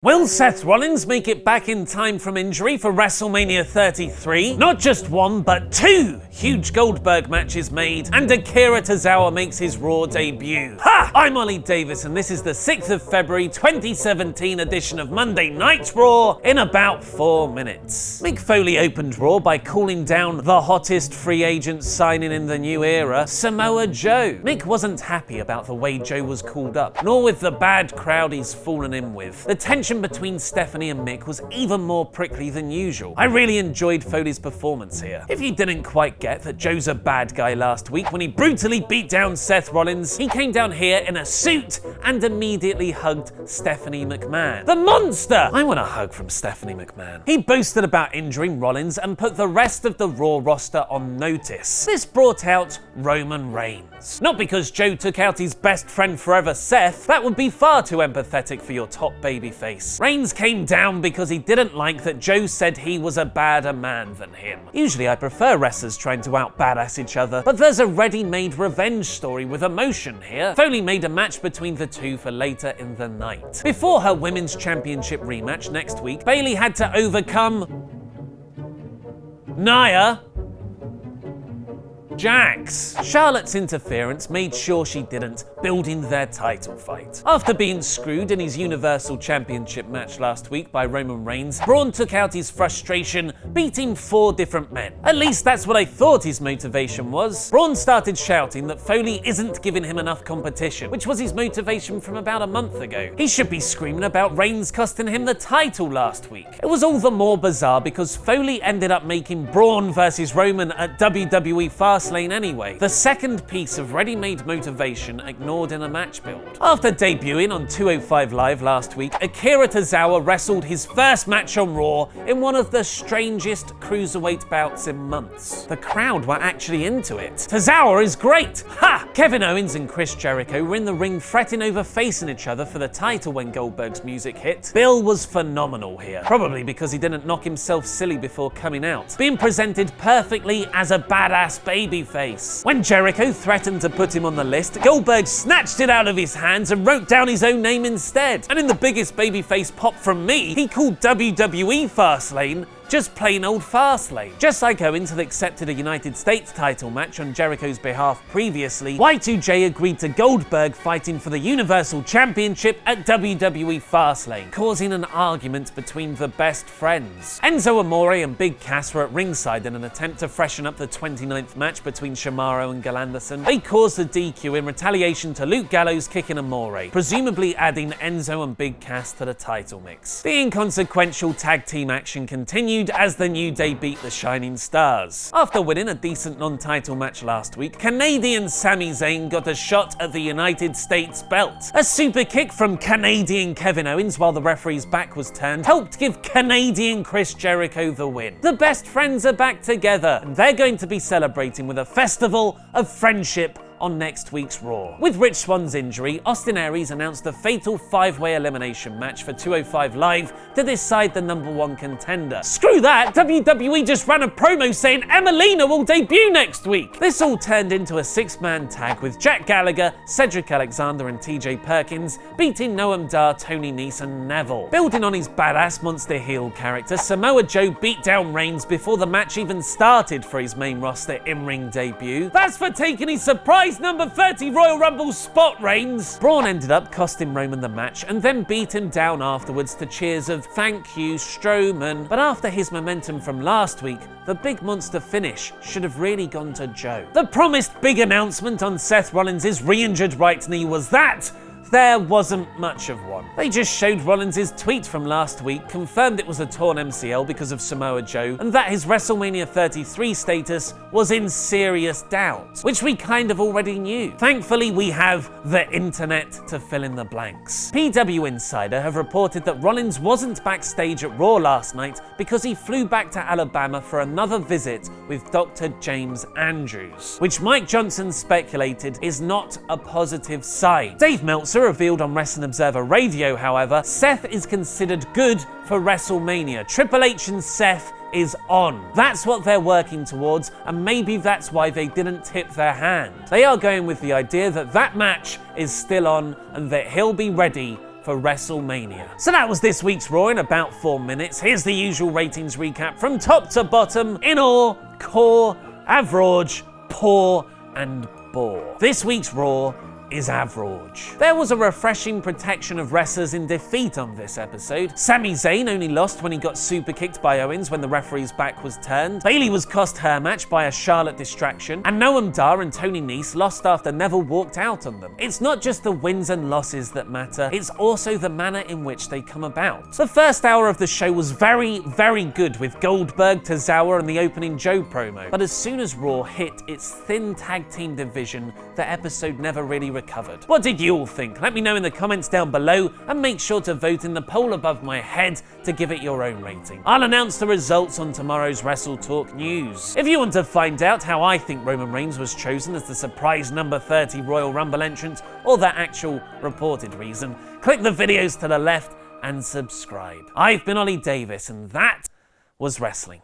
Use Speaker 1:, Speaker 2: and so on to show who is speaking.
Speaker 1: Will Seth Rollins make it back in time from injury for WrestleMania 33? Not just one, but two huge Goldberg matches made, and Akira Tozawa makes his Raw debut. Ha! I'm Oli Davis, and this is the 6th of February 2017 edition of Monday Night Raw in about 4 minutes. Mick Foley opened Raw by calling down the hottest free agent signing in the new era, Samoa Joe. Mick wasn't happy about the way Joe was called up, nor with the bad crowd he's fallen in with. The tension between Stephanie and Mick was even more prickly than usual. I really enjoyed Foley's performance here. If you didn't quite get that Joe's a bad guy last week when he brutally beat down Seth Rollins, he came down here in a suit and immediately hugged Stephanie McMahon. The monster! I want a hug from Stephanie McMahon. He boasted about injuring Rollins and put the rest of the Raw roster on notice. This brought out Roman Reigns. Not because Joe took out his best friend forever, Seth. That would be far too empathetic for your top babyface. Reigns came down because he didn't like that Joe said he was a badder man than him. Usually I prefer wrestlers trying to out-badass each other, but there's a ready-made revenge story with emotion here. Foley made a match between the two for later in the night. Before her Women's Championship rematch next week, Bayley had to overcome Nia Jax. Charlotte's interference made sure she didn't, building their title fight. After being screwed in his Universal Championship match last week by Roman Reigns, Braun took out his frustration, beating 4 different men. At least that's what I thought his motivation was. Braun started shouting that Foley isn't giving him enough competition, which was his motivation from about a month ago. He should be screaming about Reigns costing him the title last week. It was all the more bizarre because Foley ended up making Braun versus Roman at WWE Fastlane anyway, the second piece of ready-made motivation ignored in a match build. After debuting on 205 Live last week, Akira Tozawa wrestled his first match on Raw in one of the strangest cruiserweight bouts in months. The crowd were actually into it. Tozawa is great! Ha! Kevin Owens and Chris Jericho were in the ring fretting over facing each other for the title when Goldberg's music hit. Bill was phenomenal here, probably because he didn't knock himself silly before coming out, being presented perfectly as a badass babyface. When Jericho threatened to put him on the list, Goldberg snatched it out of his hands and wrote down his own name instead. And in the biggest babyface pop from me, he called WWE Fastlane just plain old Fastlane. Just like Owens had accepted a United States title match on Jericho's behalf previously, Y2J agreed to Goldberg fighting for the Universal Championship at WWE Fastlane, causing an argument between the best friends. Enzo Amore and Big Cass were at ringside in an attempt to freshen up the 29th match between Shamaro and Galanderson. They caused the DQ in retaliation to Luke Gallows kicking Amore, presumably adding Enzo and Big Cass to the title mix. The inconsequential tag team action continued as the New Day beat the Shining Stars. After winning a decent non-title match last week, Canadian Sami Zayn got a shot at the United States belt. A super kick from Canadian Kevin Owens while the referee's back was turned helped give Canadian Chris Jericho the win. The best friends are back together, and they're going to be celebrating with a festival of friendship on next week's Raw. With Rich Swann's injury, Austin Aries announced a fatal 5-way elimination match for 205 Live to decide the #1 contender. Screw that! WWE just ran a promo saying Emelina will debut next week! This all turned into a 6-man tag with Jack Gallagher, Cedric Alexander and TJ Perkins beating Noam Dar, Tony Nese and Neville. Building on his badass monster heel character, Samoa Joe beat down Reigns before the match even started for his main roster in-ring debut. That's for taking his surprise number 30 Royal Rumble spot, Reigns! Braun ended up costing Roman the match and then beat him down afterwards to cheers of "Thank you, Strowman." But after his momentum from last week, the big monster finish should have really gone to Joe. The promised big announcement on Seth Rollins' re-injured right knee was that there wasn't much of one. They just showed Rollins' tweet from last week, confirmed it was a torn MCL because of Samoa Joe, and that his WrestleMania 33 status was in serious doubt, which we kind of already knew. Thankfully, we have the internet to fill in the blanks. PW Insider have reported that Rollins wasn't backstage at Raw last night because he flew back to Alabama for another visit with Dr. James Andrews, which Mike Johnson speculated is not a positive sign. Dave Meltzer revealed on Wrestling Observer Radio, however, Seth is considered good for WrestleMania. Triple H and Seth is on. That's what they're working towards, and maybe that's why they didn't tip their hand. They are going with the idea that that match is still on and that he'll be ready for for WrestleMania. So that was this week's Raw in about 4 minutes. Here's the usual ratings recap from top to bottom in awe, core, average, poor, and bore. This week's Raw is average. There was a refreshing protection of wrestlers in defeat on this episode. Sami Zayn only lost when he got super kicked by Owens when the referee's back was turned. Bayley was cost her match by a Charlotte distraction. And Noam Dar and Tony Nese lost after Neville walked out on them. It's not just the wins and losses that matter, it's also the manner in which they come about. The first hour of the show was very, very good with Goldberg, Tozawa, and the opening Joe promo. But as soon as Raw hit its thin tag team division, the episode never really recovered. What did you all think? Let me know in the comments down below, and make sure to vote in the poll above my head to give it your own rating. I'll announce the results on tomorrow's WrestleTalk news. If you want to find out how I think Roman Reigns was chosen as the surprise number 30 Royal Rumble entrant, or the actual reported reason, click the videos to the left and subscribe. I've been Oli Davis, and that was wrestling.